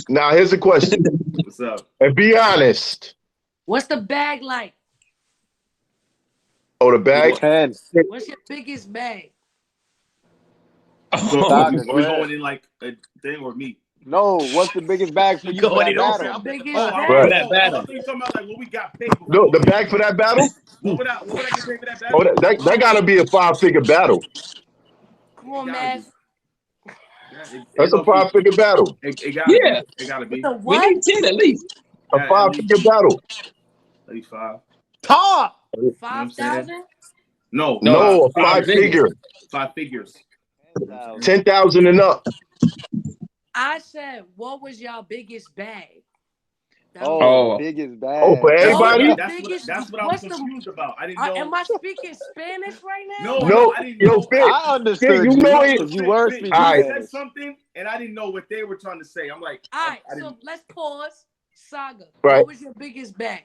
Now here's the question. What's up? And be honest. What's the bag like? Oh, the bag? 10. What's your biggest bag? So Doc, are go we ahead. going in like a thing or me? No, what's the biggest bag for you for Going that in also. battle? I'm Biggest oh, bag. I, Right. oh, I thought you talking about like what we got paid before. No, the bag for that battle? What would I get paid for that Oh, battle? that gotta be a 5-figure battle. Come on, It gotta man. be. Yeah, That's a 5-figure battle. It gotta Yeah. be. It gotta be. The We what? need 10 at least. A Yeah, 5-figure battle. At least 5. Top. You know what I'm saying? 5,000? No, No, a 5 5-figure. 5 figures. 10,000. 10,000 and up. I said, what was y'all biggest bag? That Oh, Oh. biggest bag. Oh, for everybody? That's what I was confused about. I didn't know. Am I speaking Spanish right now? No, I didn't yo, know. Fit. I understood you you know it. because you were Fit, speaking All right. you Spanish. said something, and I didn't know what they were trying to say. I'm like, All right, I so didn't. let's pause. Saga, Right. what was your biggest bag?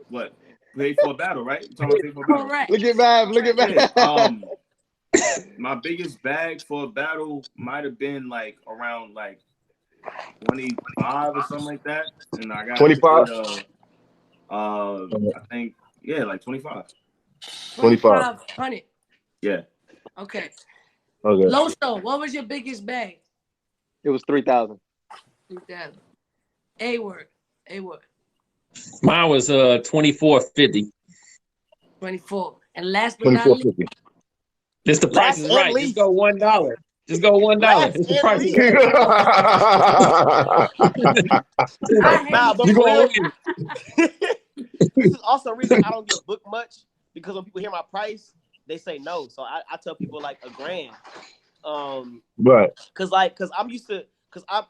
What? Pay for a battle, right? You talking about pay for a battle? Correct. Look at Mav. Look at Yeah, Mav. my biggest bag for a battle might have been like around like 25 or something like that, and I got 25? paid, I think like 25. 2,500. Yeah. Okay. Okay. Loso, what was your biggest bag? It was 3,000. 3,000. A-word. A-word. Mine was 24.50. 24. And last but not least, 24.50. This the price Last is and right. least. Just go $1. Just go $1. Last This the and price is least. right. Nah, but You for gonna real, win. this is also a reason I don't get booked much because when people hear my price, they say no. So I tell people like $1,000. Right. Cause I'm used to I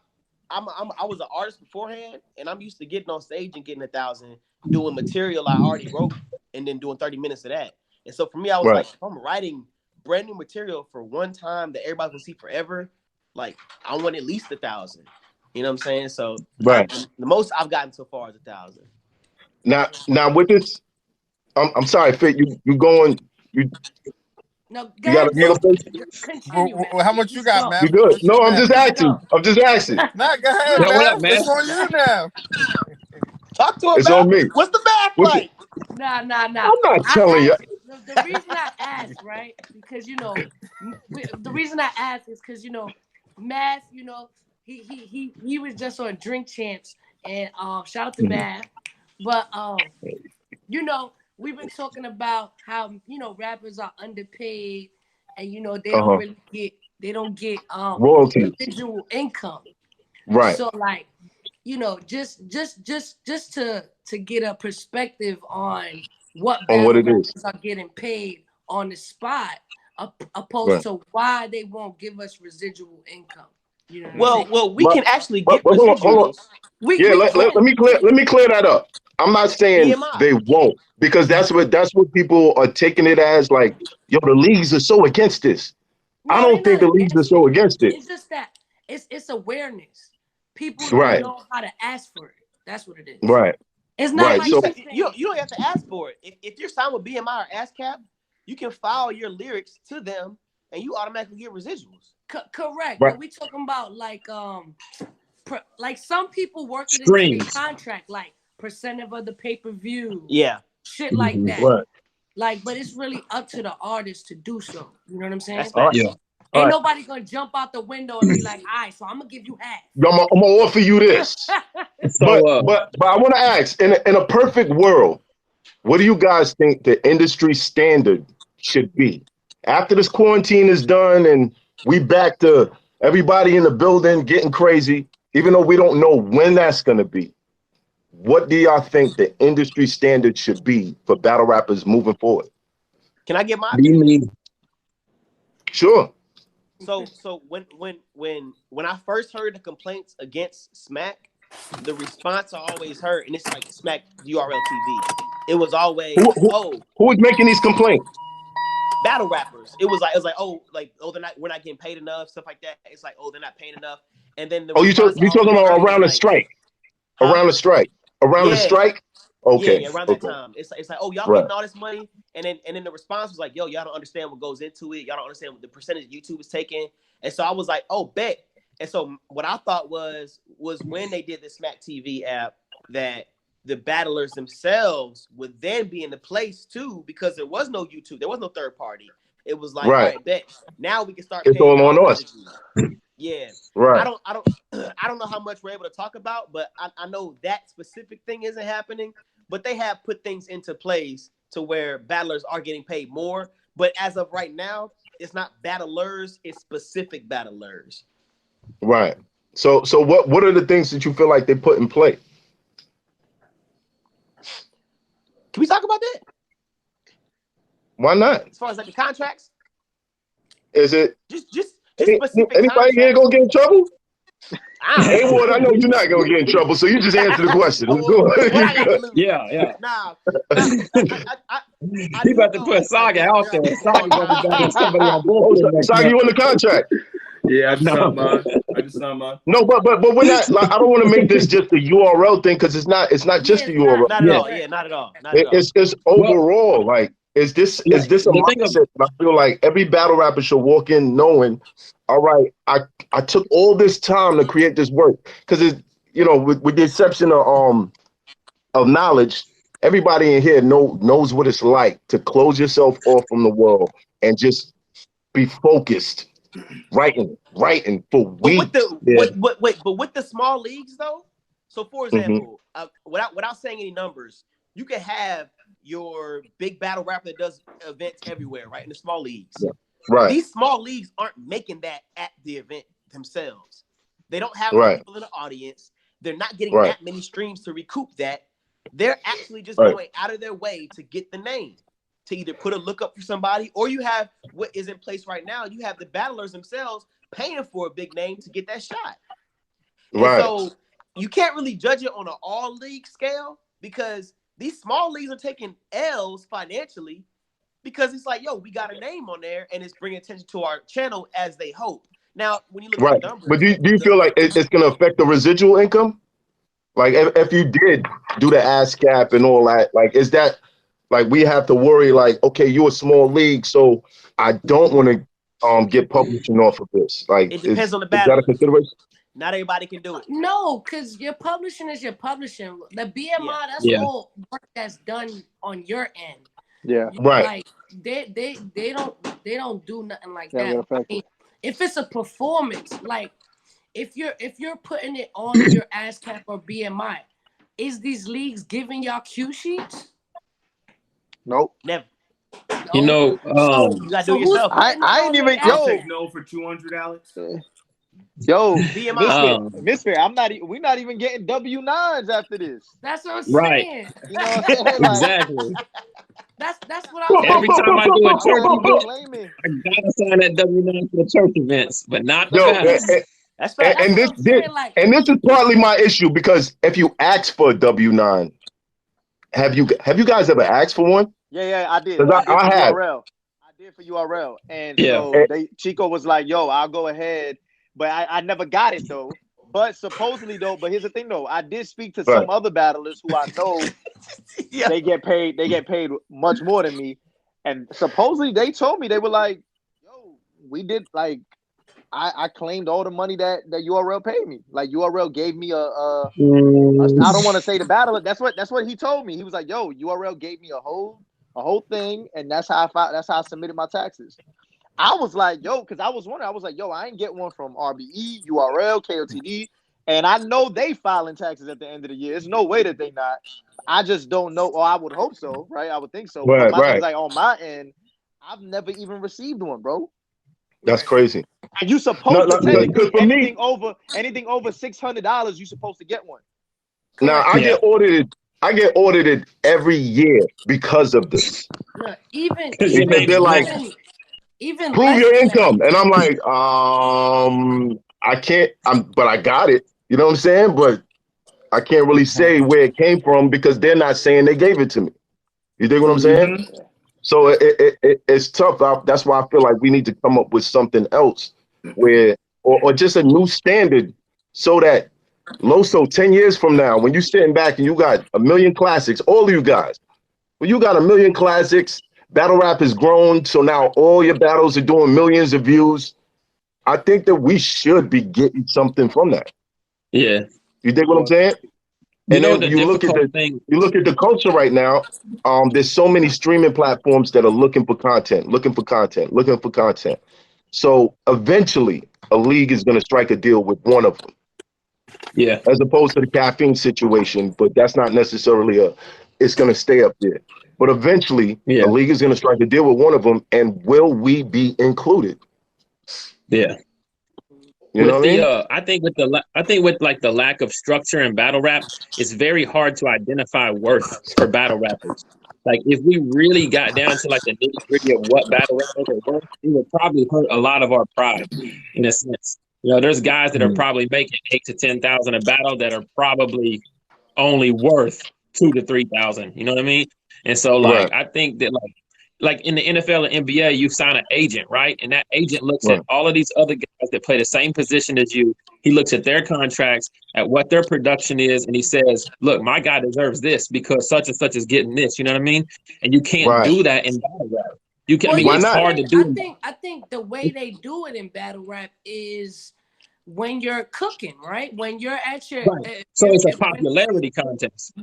was an artist beforehand and I'm used to getting on stage and getting 1,000 doing material I already wrote and then doing 30 minutes of that. And so for me, I was Right. like, if I'm writing brand new material for one time that everybody will see forever, like I want at least 1,000. You know what I'm saying? So Right. the most I've gotten so far is 1,000. Now with this, I'm sorry, Fit. You going? no, You got go another ahead. Continue, man. How much you got, Go. man? You good? No, I'm just asking. I'm just asking. Nah, go ahead, Yo, what up, man. man? It's on you now. Talk to him, It's man. on me. What's the back What's like? Nah. I'm not telling you. The reason I asked, right? Because the reason I asked is because Math, he was just on Drink Champs, and shout out to Math. But we've been talking about how rappers are underpaid, and they don't get Royalties. residual income. Right. So like, just to get a perspective on what On what battle it is. rappers are getting paid on the spot, opposed Right. to why they won't give us residual income. You know what I'm saying? Well, we can actually get But hold on. residuals. We Let me clear that up. I'm not saying BMI. they won't, because that's what people are taking it as, like, yo, the leagues are so against this. I don't think the leagues are so against it. It's just that it's awareness. People Right. don't know how to ask for it. That's what it is. Right. It's not Right. like So You don't have to ask for it. If you're signed with BMI or ASCAP, you can file your lyrics to them and you automatically get residuals. Correct. Right. But we talking about like some people work it into Streams. their contract, like percent of the pay-per-view. Yeah. Shit like that. Right. Like, but it's really up to the artist to do so. You know what I'm saying? That's All right. Yeah. All Ain't right. nobody gonna jump out the window and be like, all right, so I'm gonna give you half. I'm gonna offer you this. So But I want to ask, in a perfect world, what do you guys think the industry standard should be after this quarantine is done and we back to everybody in the building getting crazy, even though we don't know when that's gonna be? What do y'all think the industry standard should be for battle rappers moving forward? Can I get my do you opinion? mean? Sure. So when I first heard the complaints against Smack, the response I always heard, and it's like Smack URL TV, it was always Who was making these complaints? battle rappers. It was like we're not getting paid enough, stuff like that. It's like they're not paying enough, and then the You talking about around the strike? Huh? Around the strike? Around the Yeah. strike? Okay. Yeah, around that Okay. time. It's like, oh, y'all Right. getting all this money, and then the response was like, yo, y'all don't understand what goes into it. Y'all don't understand what the percentage YouTube is taking. And so I was like, oh, bet. And so what I thought was when they did the Smack TV app that the battlers themselves would then be in the place too, because there was no YouTube, there was no third party. It was like, all right, bet now we can start It's paying all on us. Yeah. Right. I don't know how much we're able to talk about, but I know that specific thing isn't happening. But they have put things into place to where battlers are getting paid more. But as of right now, it's not battlers, it's specific battlers. Right. So what are the things that you feel like they put in play? Can we talk about that? Why not? As far as like the contracts? Is it just specific anybody here contracts? gonna get in trouble? Hey Ward, I know you're not gonna get in trouble, so you just answer the question. Yeah. Nah. He about to put Saga out there. Saga gonna be back somebody on board. Saga, you in the contract? Yeah, I just signed mine. No, but we're not. Like, I don't want to make this just a URL thing because it's not just the URL. Not at all. Yeah, not at all. It's overall. Like, is this a mindset? I feel like every battle rapper should walk in knowing, all right, I took all this time to create this work, because it's, you know, with the exception of knowledge, everybody in here knows what it's like to close yourself off from the world and just be focused, writing for weeks. But with the small leagues though, so for example, without saying any numbers, you can have your big battle rapper that does events everywhere, right? In the small leagues. Yeah. Right. These small leagues aren't making that at the event themselves. They don't have people in the audience. They're not getting that many streams to recoup that. They're actually just going out of their way to get the name, to either put a lookup for somebody, or you have what is in place right now. You have the battlers themselves paying for a big name to get that shot. And so you can't really judge it on an all league scale, because these small leagues are taking L's financially, because it's like, yo, we got a name on there and it's bringing attention to our channel as they hope. Now, when you look at the numbers, but do you feel like it's going to affect the residual income? Like, if you did do the ASCAP and all that, like, is that like we have to worry? Like, okay, you're a small league, so I don't want to get publishing off of this. Like, it depends on the battle. Is that a consideration? Not everybody can do it. No, because your publishing is your publishing. The BMI, that's all work that's done on your end. Yeah. Right. Like they don't do nothing like that. I mean, if it's a performance, like if you're putting it on your ASCAP or BMI, is these leagues giving y'all cue sheets? Nope. Never. No. You know, you gotta do it yourself. I ain't even Take no for 200, Alex. Yo, BMI. Misfit, we're not even getting W9s after this. That's what I'm saying. You know what I'm saying? Like, exactly. That's what I'm saying. Every time I do a church event, claiming. I gotta sign that W9 for the church events, but not the battles. That's right. And this is partly my issue, because if you ask for a W9, have you guys ever asked for one? Yeah, I did. I have. URL. I did for URL, and so Chico was like, "Yo, I'll go ahead," but I never got it though. But supposedly though, but here's the thing though, I did speak to some other battlers who I know they get paid much more than me, and supposedly they told me, they were like, "Yo, we did like." I claimed all the money that URL paid me. Like URL gave me I don't want to say the battle. That's what he told me. He was like, "Yo, URL gave me a whole thing, and that's how I submitted my taxes." I was like, "Yo," because I was wondering. I was like, "Yo, I ain't get one from RBE, URL, KOTD, and I know they filing taxes at the end of the year. There's no way that they not. I just don't know, or I would hope so, right? I would think so. But my thing is, like, on my end, I've never even received one, bro. That's crazy. And you supposed to technically anything over $600, you supposed to get one. Now I get audited every year because of this. Even they're like, even prove your income, and I'm like, I can't. But I got it. You know what I'm saying? But I can't really say where it came from because they're not saying they gave it to me. You dig what I'm saying? Mm-hmm. So it's tough. That's why I feel like we need to come up with something else, where or just a new standard, so that Loso 10 years from now, when you're sitting back and you got 1 million classics, all of you guys, when you got 1 million classics, battle rap has grown, so now all your battles are doing millions of views. I think that we should be getting something from that. Yeah. You dig what I'm saying? And then the you look at thing. you look at the culture right now. There's so many streaming platforms that are looking for content. So eventually, a league is going to strike a deal with one of them. Yeah. As opposed to the caffeine situation, but that's not necessarily it's going to stay up there. But eventually, a league is going to strike a deal with one of them, and will we be included? Yeah. You know what I mean? I think with like the lack of structure in battle rap, it's very hard to identify worth for battle rappers. Like if we really got down to like the nitty gritty of what battle rappers are worth, it would probably hurt a lot of our pride in a sense. You know, there's guys that are probably making 8,000 to 10,000 a battle that are probably only worth 2,000 to 3,000. You know what I mean? And so like I think that like in the NFL and NBA, you sign an agent, right? And that agent looks at all of these other guys that play the same position as you. He looks at their contracts, at what their production is, and he says, look, my guy deserves this because such and such is getting this. You know what I mean? And you can't do that in battle rap. You can, I mean, it's hard to do. I think the way they do it in battle rap is when you're cooking, right? When you're at your so it's a popularity contest.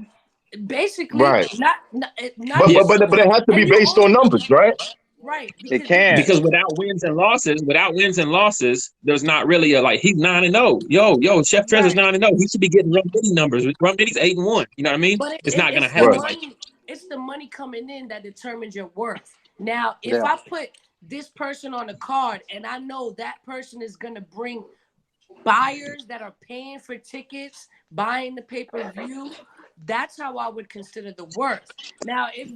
Basically, not but it has to be based on numbers, right? Right. It can. Because without wins and losses, there's not really a like he's 9-0. Yo, Chef Treasure's 9-0. He should be getting Rum Nitty numbers. Rum Nitty's 8-1. You know what I mean? But it's not gonna happen. It's the money coming in that determines your worth. Now, if I put this person on the card and I know that person is gonna bring buyers that are paying for tickets, buying the pay-per-view, that's how I would consider the worth. Now, if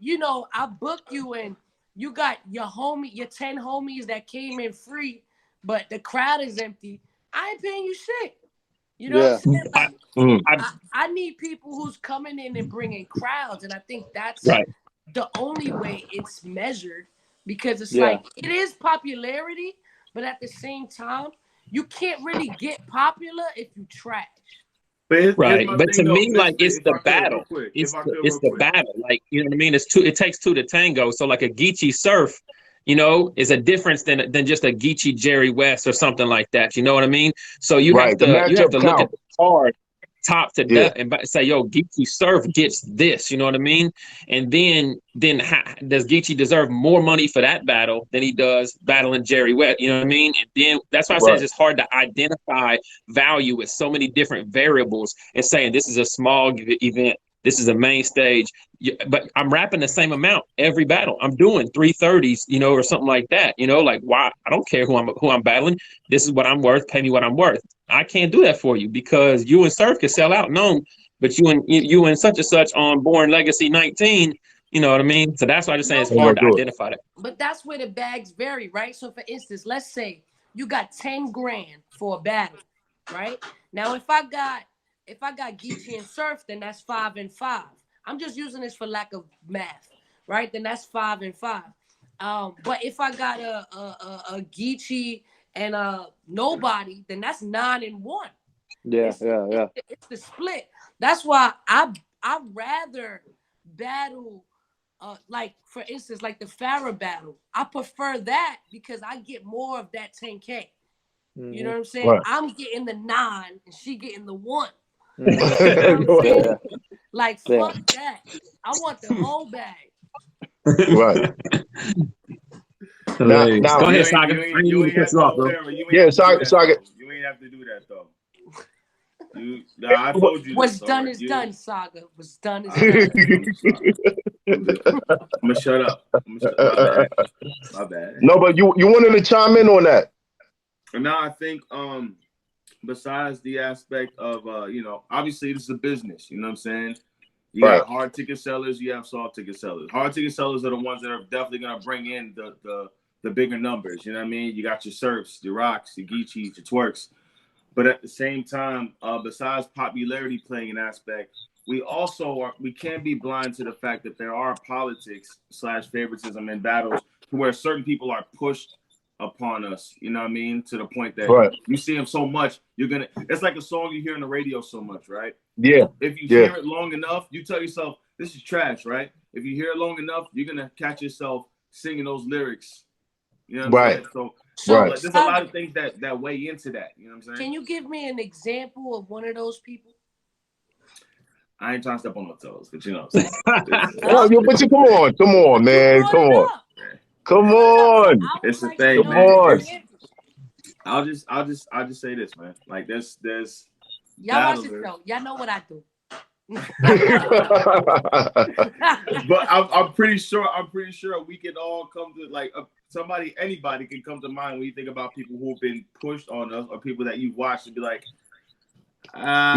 you know, I book you and you got your 10 homies that came in free, but the crowd is empty, I ain't paying you shit. You know what I'm saying? I need people who's coming in and bringing crowds, and I think that's the only way it's measured, because it's like it is popularity, but at the same time, you can't really get popular if you trash. But to me, like it's the battle. It's the battle. Like, you know what I mean? It takes two to tango. So like a Geechee Surf, you know, is a difference than just a Geechee Jerry West or something like that. You know what I mean? So you have to look at the card top to death and say, yo, Geechee Surf gets this. You know what I mean? And then does Geechee deserve more money for that battle than he does battling Jerry West? You know what I mean? And then that's why I say it's just hard to identify value with so many different variables and saying this is a small event, this is a main stage, but I'm rapping the same amount every battle. I'm doing 330s, you know, or something like that. You know, like why? I don't care who I'm battling. This is what I'm worth. Pay me what I'm worth. I can't do that for you because you and Surf can sell out, but you and such and such on Born Legacy 19. You know what I mean? So that's why I'm just saying it's hard to identify that. But that's where the bags vary, right? So for instance, let's say you got 10 grand for a battle, right? Now if I got Geechee and Surf, then that's 5 and 5. I'm just using this for lack of math, right? Then that's 5 and 5. But if I got a Geechee and nobody, then that's 9 and 1. It's the split. That's why I'd rather battle. Like for instance, like the Farrah battle, I prefer that because I get more of that 10K. You know what I'm saying? Right. I'm getting the 9 and she getting the 1. You know what I'm saying? Like fuck that. I want the whole bag. Right. Now, go ahead, Saga. You ain't have to do that though. I told you. What's done is done, Saga. What's done is done. I'm gonna shut up. My bad. No, but you wanted to chime in on that. No, I think besides the aspect of obviously this is a business. You know what I'm saying? You got hard ticket sellers. You have soft ticket sellers. Hard ticket sellers are the ones that are definitely gonna bring in the bigger numbers. You know what I mean? You got your Surfs, your Rocks, your Geechees, your Twerks. But at the same time, besides popularity playing an aspect, we can't be blind to the fact that there are politics / favoritism in battles to where certain people are pushed upon us. You know what I mean? To the point that you see them so much, it's like a song you hear on the radio so much, right? Yeah. If you hear it long enough, you tell yourself, this is trash, right? If you hear it long enough, you're going to catch yourself singing those lyrics. You know what I'm saying? So So there's a lot of things that weigh into that. You know what I'm saying? Can you give me an example of one of those people? I ain't trying to step on no toes, but you know what I'm saying. Come on, man. Come on. Come on. It's the thing, come man. On. I'll just say this, man. Like there's y'all watch the show. Y'all know what I do. But I'm pretty sure we can all come to like anybody can come to mind when you think about people who've been pushed on us or people that you've watched and be like,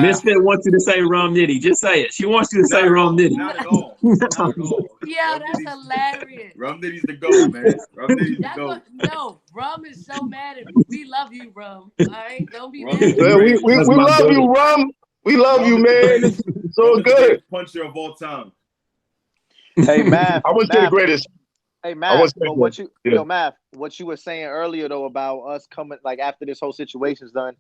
Misfit wants you to say Rum Nitty. Just say it. She wants you to say Rum Nitty. Not at all. Not at all. Yeah, that's hilarious. Rum Nitty's the GOAT, man. Rum Nitty's the GOAT. No, Rum is so mad at me. We love you, Rum. All right? Don't be mad. We love you, Rum. We love you, man. It's so good. Puncher of all time. Hey, Math. I was the greatest. Hey, Math. But what you were saying earlier though about us coming like after this whole situation's done,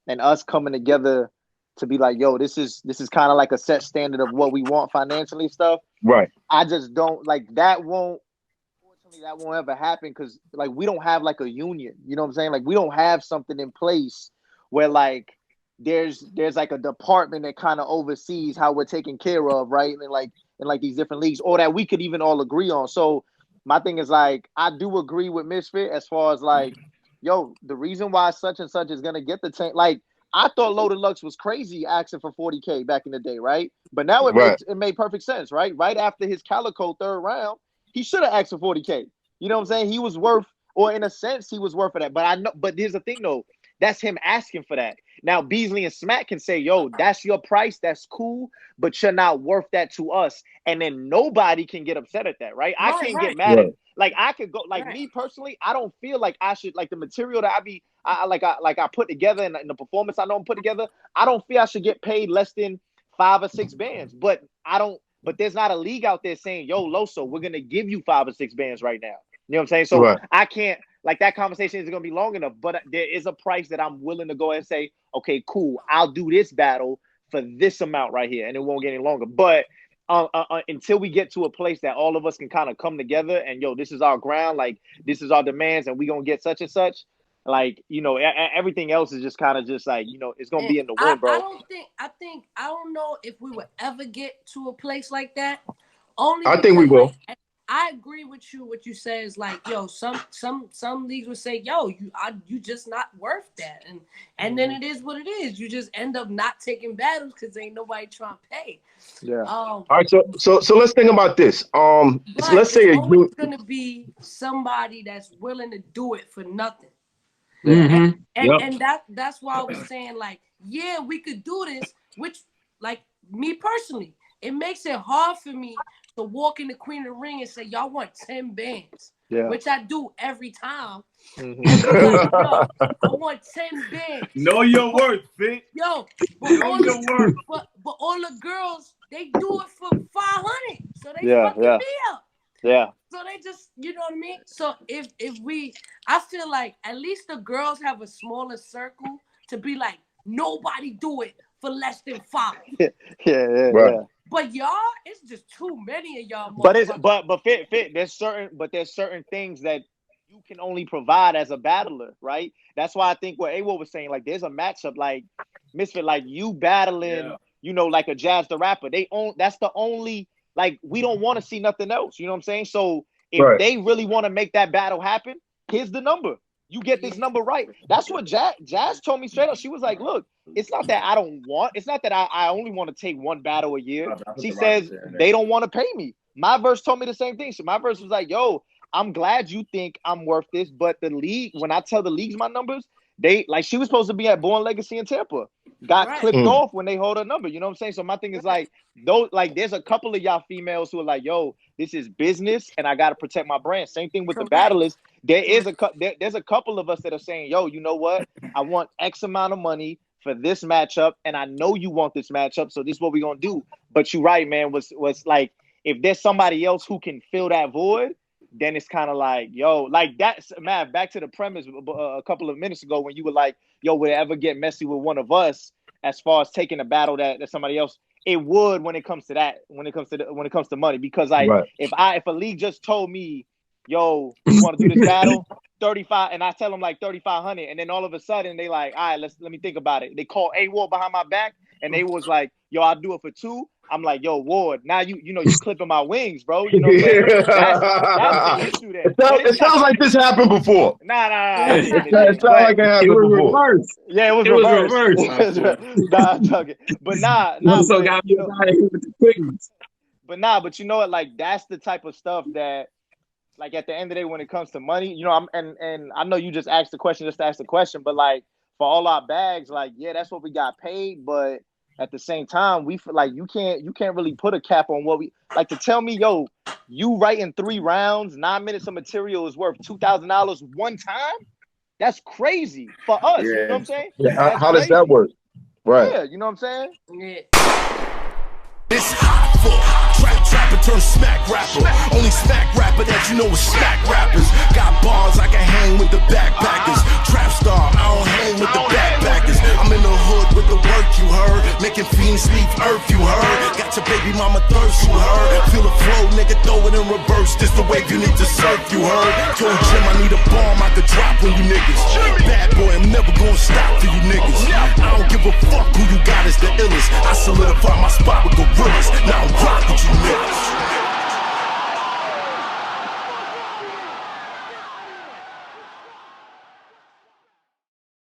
and us coming together to be like, yo, this is kind of like a set standard of what we want financially stuff. Right. I just don't like that. Unfortunately, that won't ever happen because like we don't have like a union. You know what I'm saying? Like we don't have something in place where like there's like a department that kind of oversees how we're taken care of, right? And like in like these different leagues, or that we could even all agree on. So my thing is like I do agree with Misfit as far as like, yo, the reason why such and such is gonna get the tank. Like I thought Loaded Lux was crazy asking for 40K back in the day, right? But now it made perfect sense, right? Right after his Calico third round, he should have asked for 40K. You know what I'm saying? He was worth, or in a sense, he was worth for that. But I know, but here's the thing though, that's him asking for that. Now Beasley and Smack can say, yo, that's your price, that's cool, but you're not worth that to us. And then nobody can get upset at that, right? I can't get mad at it. Like I could go, like me personally, I don't feel like I should, like the material that I put together and the performance I know I'm put together, I don't feel I should get paid less than 5 or 6 bands. But there's not a league out there saying, yo, Loso, we're gonna give you 5 or 6 bands right now. You know what I'm saying? So I can't, like that conversation isn't gonna be long enough, but there is a price that I'm willing to go ahead and say, okay, cool, I'll do this battle for this amount right here, and it won't get any longer. But until we get to a place that all of us can kind of come together and yo, this is our ground, like this is our demands, and we gonna get such and such. Like, you know, everything else is just kind of just like, you know, it's gonna be in the wind, bro. I don't know if we would ever get to a place like that. I think we will. I agree with you. What you say is like, yo, some leagues would say, yo, you just not worth that, and then it is what it is. You just end up not taking battles because ain't nobody trying to pay. Yeah. All right. So let's think about this. Let's say it's gonna be somebody that's willing to do it for nothing. Mm-hmm. And that's why I was saying like, yeah, we could do this. Which, like me personally, it makes it hard for me to walk in the Queen of the Ring and say, y'all want 10 bands, which I do every time. Mm-hmm. Like, yo, I want 10 bands. Know your worth, Fit. Yo, but all the girls, they do it for 500, so they fucking me up. Yeah. So they just, you know what I mean? So if I feel like at least the girls have a smaller circle to be like, nobody do it for less than 5. Yeah. But y'all, it's just too many of y'all. But fit. There's certain things that you can only provide as a battler, right? That's why I think what Awo was saying, like there's a matchup like Misfit, like you battling, you know, like a Jazz the Rapper. That's the only, like we don't want to see nothing else. You know what I'm saying? So if they really want to make that battle happen, here's the number. You get this number right. That's what Jazz told me straight up. She was like, look, it's not that I don't want, it's not that I only want to take one battle a year. She says they don't want to pay me. My verse told me the same thing. So my verse was like, yo, I'm glad you think I'm worth this, but the league, when I tell the leagues my numbers, they, like she was supposed to be at Born Legacy in Tampa. Got clipped off when they hold a number. You know what I'm saying? So my thing is like, those, like there's a couple of y'all females who are like, yo, this is business and I got to protect my brand. Same thing with the battlers. There's a couple of us that are saying, yo, you know what? I want X amount of money for this matchup, and I know you want this matchup, so this is what we're gonna do. But you're right, man. Was like if there's somebody else who can fill that void, then it's kind of like, yo, like that's, man, back to the premise a couple of minutes ago when you were like, yo, would it ever get messy with one of us as far as taking a battle that somebody else? It would when it comes to that, when it comes to money, because like if a league just told me, yo, you want to do this battle, 35, and I tell them like 3,500, and then all of a sudden they like, all right, let me think about it. They call A-Ward behind my back, and they was like, yo, I'll do it for 2. I'm like, yo, Ward, now you clipping my wings, bro. You know what I'm saying? That's the issue there. It sounds like this happened before. Nah. It sounds like it happened before. Reversed. Yeah, it was reversed. Nah, I'm talking. But nah. So got me with the quickness. But you know what? Like, that's the type of stuff that, like, at the end of the day, when it comes to money, you know, and I know you just asked the question just to ask the question, but like for all our bags, like, yeah, that's what we got paid, but at the same time, we feel like you can't really put a cap on what we like. To tell me, yo, you writing 3 rounds, 9 minutes of material is worth $2,000 one time. That's crazy for us. Yeah. You know what I'm saying? Yeah, how does that work? Right. Yeah, you know what I'm saying? Yeah. It's hot for trapper turn smack rapper. Only smack rapper that you know is smack rappers. Got bars I can hang with the backpackers. Trap star, I don't hang with the backpackers. I'm in the hood with the work, you heard. Making fiends leave earth, you heard. Got your baby mama thirst, you heard. Feel the flow, nigga, throw it in reverse. This the wave you need to surf, you heard. Told Jim I need a bomb I could drop on you niggas. Bad boy, I'm never gonna stop for you niggas. I don't give a fuck who you got is the illest. I solidify my spot with gorillas. Now I'm rock with you niggas.